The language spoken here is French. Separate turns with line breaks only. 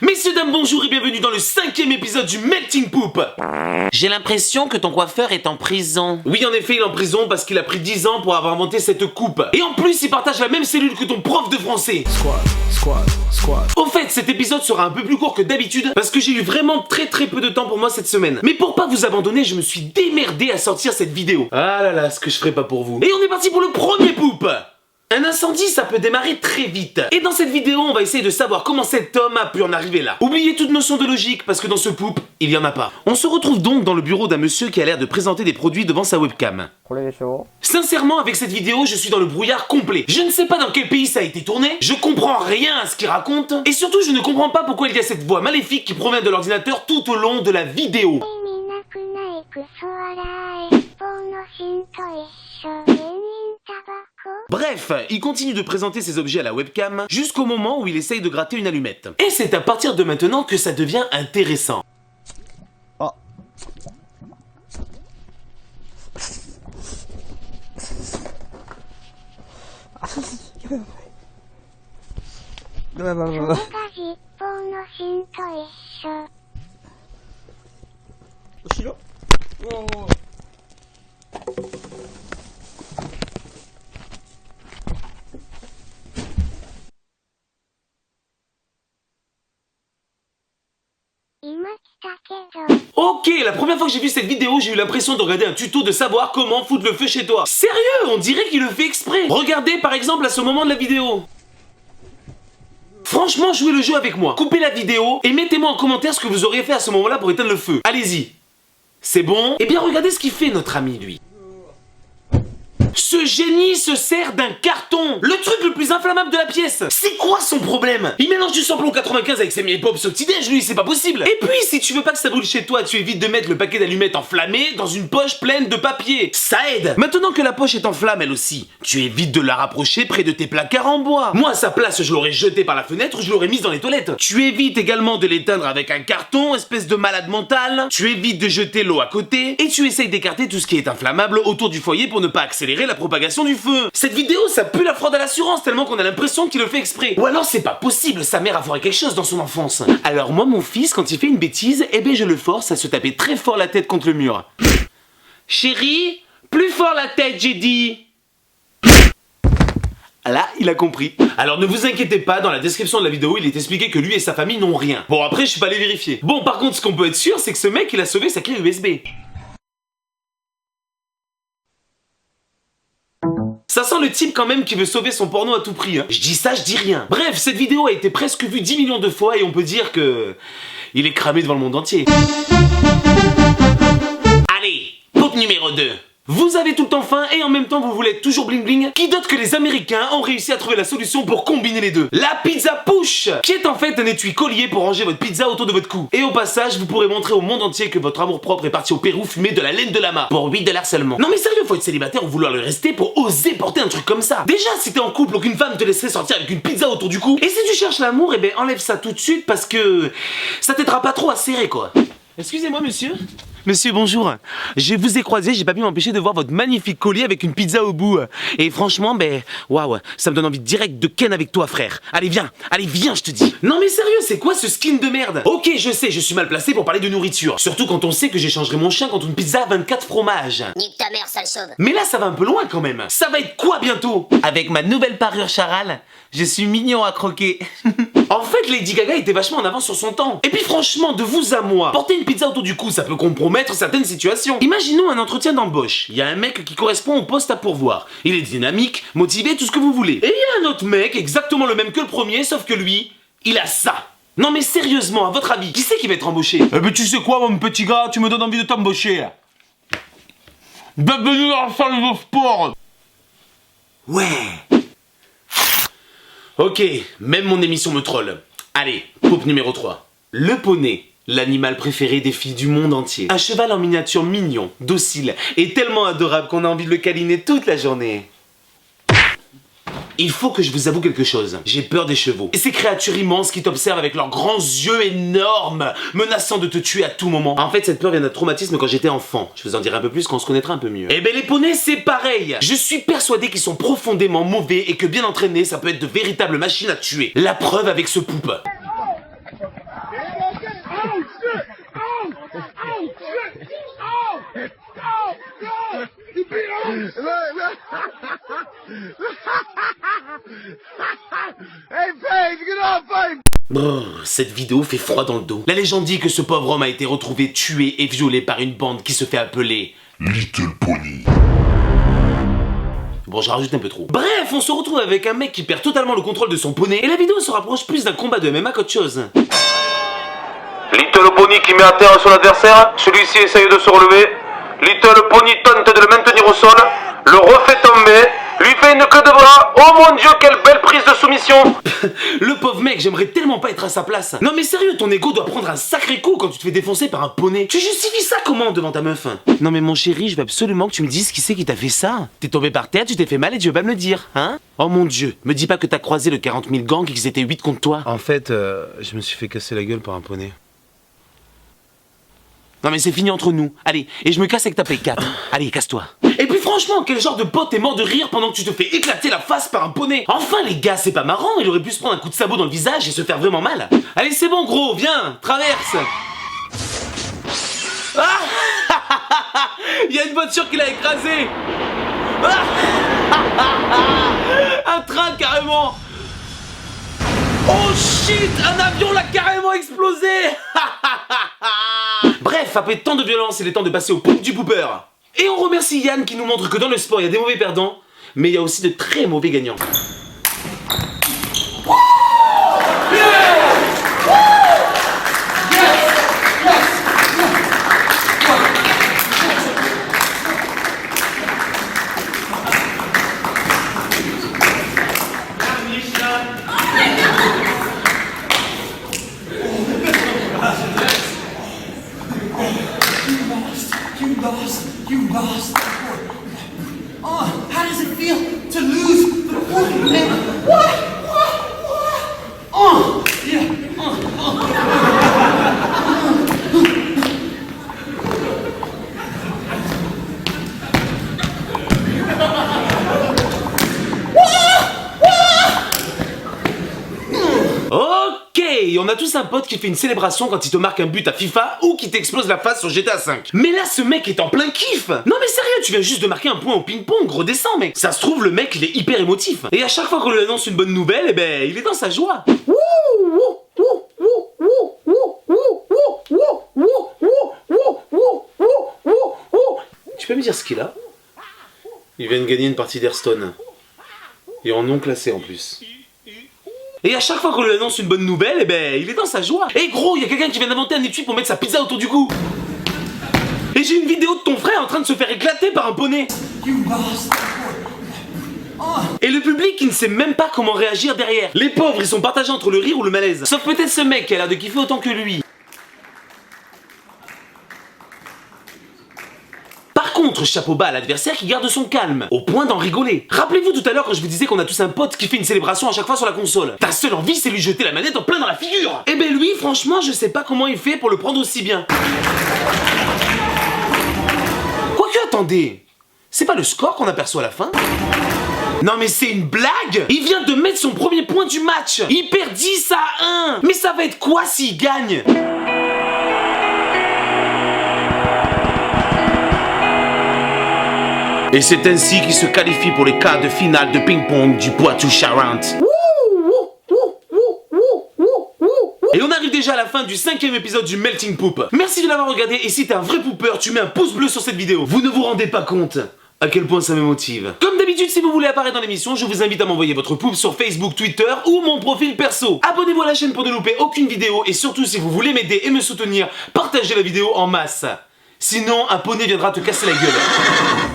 Messieurs, dames, bonjour et bienvenue dans le 5e épisode du Melting Poop.
J'ai l'impression que ton coiffeur est en prison.
Oui, en effet, il est en prison parce qu'il a pris 10 ans pour avoir inventé cette coupe. Et en plus, il partage la même cellule que ton prof de français. Squad. Au fait, cet épisode sera un peu plus court que d'habitude parce que j'ai eu vraiment très peu de temps pour moi cette semaine. Mais pour pas vous abandonner, je me suis démerdé à sortir cette vidéo. Ah là là, ce que je ferai pas pour vous. Et on est parti pour le premier poop. Un incendie, ça peut démarrer très vite. Et dans cette vidéo, on va essayer de savoir comment cet homme a pu en arriver là. Oubliez toute notion de logique, parce que dans ce poop, il y en a pas. On se retrouve donc dans le bureau d'un monsieur qui a l'air de présenter des produits devant sa webcam. Sincèrement, avec cette vidéo, je suis dans le brouillard complet. Je ne sais pas dans quel pays ça a été tourné, je comprends rien à ce qu'il raconte, et surtout, je ne comprends pas pourquoi il y a cette voix maléfique qui provient de l'ordinateur tout au long de la vidéo. Bref, il continue de présenter ses objets à la webcam jusqu'au moment où il essaye de gratter une allumette. Et c'est à partir de maintenant que ça devient intéressant.
Oh.
Ok, la première fois que j'ai vu cette vidéo, j'ai eu l'impression de regarder un tuto de savoir comment foutre le feu chez toi. Sérieux, on dirait qu'il le fait exprès. Regardez par exemple à ce moment de la vidéo. Franchement, jouez le jeu avec moi. Coupez la vidéo et mettez-moi en commentaire ce que vous auriez fait à ce moment-là pour éteindre le feu. Allez-y. C'est bon? Eh bien, regardez ce qu'il fait, notre ami, lui. Ce génie se sert d'un carton, le truc le plus inflammable de la pièce. C'est quoi son problème? Il mélange du samplon 95 avec ses mini-pops au petit-déj, lui, c'est pas possible. Et puis, si tu veux pas que ça brûle chez toi, tu évites de mettre le paquet d'allumettes enflammé dans une poche pleine de papier. Ça aide. Maintenant que la poche est en flamme, elle aussi, tu évites de la rapprocher près de tes placards en bois. Moi, à sa place, je l'aurais jetée par la fenêtre ou je l'aurais mise dans les toilettes. Tu évites également de l'éteindre avec un carton, espèce de malade mental. Tu évites de jeter l'eau à côté et tu essayes d'écarter tout ce qui est inflammable autour du foyer pour ne pas accélérer la propagation du feu. Cette vidéo, ça pue la fraude à l'assurance tellement qu'on a l'impression qu'il le fait exprès. Ou alors c'est pas possible, sa mère a foiré quelque chose dans son enfance. Alors moi, mon fils, quand il fait une bêtise, eh ben je le force à se taper très fort la tête contre le mur. Chérie, plus fort la tête, j'ai dit. Là, il a compris. Alors ne vous inquiétez pas, dans la description de la vidéo, il est expliqué que lui et sa famille n'ont rien. Bon, après, je suis pas allé vérifier. Bon, par contre, ce qu'on peut être sûr, c'est que ce mec, il a sauvé sa clé USB. Ça sent le type quand même qui veut sauver son porno à tout prix, hein. Je dis ça, je dis rien. Bref, cette vidéo a été presque vue 10 millions de fois et on peut dire que... il est cramé devant le monde entier. Allez, poop numéro 2. Vous avez tout le temps faim et en même temps vous voulez être toujours bling bling? Qui d'autre que les Américains ont réussi à trouver la solution pour combiner les deux? La pizza push, qui est en fait un étui collier pour ranger votre pizza autour de votre cou. Et au passage, vous pourrez montrer au monde entier que votre amour propre est parti au Pérou fumer de la laine de lama. Pour 8 $ seulement. Non mais sérieux, faut être célibataire ou vouloir le rester pour oser porter un truc comme ça. Déjà, si t'es en couple, aucune femme te laisserait sortir avec une pizza autour du cou. Et si tu cherches l'amour, eh ben enlève ça tout de suite parce que... ça t'aidera pas trop à serrer quoi. Excusez-moi monsieur. Monsieur, bonjour. Je vous ai croisé, j'ai pas pu m'empêcher de voir votre magnifique collier avec une pizza au bout. Et franchement, ben, waouh, ça me donne envie direct de ken avec toi, frère. Allez, viens, je te dis. Non mais sérieux, c'est quoi ce skin de merde? Ok, je sais, je suis mal placé pour parler de nourriture. Surtout quand on sait que j'échangerai mon chien contre une pizza à 24 fromages.
Nique ta mère, sale chauve.
Mais là, ça va un peu loin quand même. Ça va être quoi bientôt?
Avec ma nouvelle parure Charal, je suis mignon à croquer.
En fait, Lady Gaga était vachement en avance sur son temps. Et puis franchement, de vous à moi, porter une pizza autour du cou, ça peut compromettre certaines situations. Imaginons un entretien d'embauche. Il y a un mec qui correspond au poste à pourvoir. Il est dynamique, motivé, tout ce que vous voulez. Et il y a un autre mec, exactement le même que le premier, sauf que lui, il a ça. Non mais sérieusement, à votre avis, qui c'est qui va être embauché?
Eh ben tu sais quoi mon petit gars, tu me donnes envie de t'embaucher. Bienvenue dans la salle de sport.
Ouais. Ok, même mon émission me troll. Allez, poop numéro 3. Le poney, l'animal préféré des filles du monde entier. Un cheval en miniature mignon, docile et tellement adorable qu'on a envie de le câliner toute la journée. Il faut que je vous avoue quelque chose. J'ai peur des chevaux. Et ces créatures immenses qui t'observent avec leurs grands yeux énormes, menaçant de te tuer à tout moment. En fait, cette peur vient d'un traumatisme quand j'étais enfant. Je vous en dirai un peu plus quand on se connaîtra un peu mieux. Eh ben les poneys, c'est pareil. Je suis persuadé qu'ils sont profondément mauvais et que bien entraînés, ça peut être de véritables machines à tuer. La preuve avec ce poupe. Brrr, cette vidéo fait froid dans le dos. La légende dit que ce pauvre homme a été retrouvé tué et violé par une bande qui se fait appeler
Little Pony.
Bon, je rajoute un peu trop. Bref, on se retrouve avec un mec qui perd totalement le contrôle de son poney et la vidéo se rapproche plus d'un combat de MMA qu'autre chose.
Little Pony qui met à terre son adversaire, celui-ci essaye de se relever. Little Pony tente de le maintenir au sol, le refait tomber, lui fait une queue de bras. Oh mon dieu, quelle belle prise de soumission.
Le pauvre mec, j'aimerais tellement pas être à sa place. Non mais sérieux, ton ego doit prendre un sacré coup quand tu te fais défoncer par un poney. Tu justifies ça comment devant ta meuf? Non mais mon chéri, je veux absolument que tu me dises qui c'est qui t'a fait ça. T'es tombé par terre, tu t'es fait mal et tu veux pas me le dire, hein? Oh mon dieu, me dis pas que t'as croisé le 40 000 gangs et qu'ils étaient 8 contre toi.
En fait, je me suis fait casser la gueule par un poney.
Non mais c'est fini entre nous. Allez, et je me casse avec ta Play 4. Allez, casse-toi. Et puis franchement, quel genre de pote est mort de rire pendant que tu te fais éclater la face par un poney? Enfin les gars, c'est pas marrant, il aurait pu se prendre un coup de sabot dans le visage et se faire vraiment mal. Allez, c'est bon gros, viens, traverse. Ah il y a une voiture qui l'a écrasé. Un train carrément. Oh shit, un avion l'a carrément explosé. Bref, après tant de violence, il est temps de passer au poop du pooper. Et on remercie Yann qui nous montre que dans le sport, il y a des mauvais perdants, mais il y a aussi de très mauvais gagnants.
You lost. Oh, how does it feel to lose the point, man? What? Oh, yeah.
Ok, on a tous un pote qui fait une célébration quand il te marque un but à FIFA ou qui t'explose la face sur GTA V. Mais là, ce mec est en plein kiff. Non mais sérieux, tu viens juste de marquer un point au ping-pong, redescends mec. Ça se trouve, le mec, il est hyper émotif. Et à chaque fois qu'on lui annonce une bonne nouvelle, eh ben, il est dans sa joie. Tu peux me dire ce qu'il a? Il vient de gagner une partie d'Hearthstone. Et en non classé en plus. Et à chaque fois qu'on lui annonce une bonne nouvelle, eh ben, il est dans sa joie. Et gros, il y a quelqu'un qui vient d'inventer un étui pour mettre sa pizza autour du cou. Et j'ai une vidéo de ton frère en train de se faire éclater par un poney. Et le public qui ne sait même pas comment réagir derrière. Les pauvres, ils sont partagés entre le rire ou le malaise. Sauf peut-être ce mec qui a l'air de kiffer autant que lui. Par contre, chapeau bas à l'adversaire qui garde son calme, au point d'en rigoler. Rappelez-vous tout à l'heure quand je vous disais qu'on a tous un pote qui fait une célébration à chaque fois sur la console. Ta seule envie, c'est lui jeter la manette en plein dans la figure. Eh ben lui, franchement, je sais pas comment il fait pour le prendre aussi bien. Quoique, attendez, c'est pas le score qu'on aperçoit à la fin? Non mais c'est une blague! Il vient de mettre son premier point du match! Il perd 10-1! Mais ça va être quoi s'il gagne? Et c'est ainsi qu'il se qualifie pour les quarts de finale de ping-pong du Poitou-Charentes. Et on arrive déjà à la fin du 5e épisode du Melting Poop. Merci de l'avoir regardé et si t'es un vrai pooper, tu mets un pouce bleu sur cette vidéo. Vous ne vous rendez pas compte à quel point ça me motive. Comme d'habitude, si vous voulez apparaître dans l'émission, je vous invite à m'envoyer votre poop sur Facebook, Twitter ou mon profil perso. Abonnez-vous à la chaîne pour ne louper aucune vidéo et surtout si vous voulez m'aider et me soutenir, partagez la vidéo en masse. Sinon, un poney viendra te casser la gueule.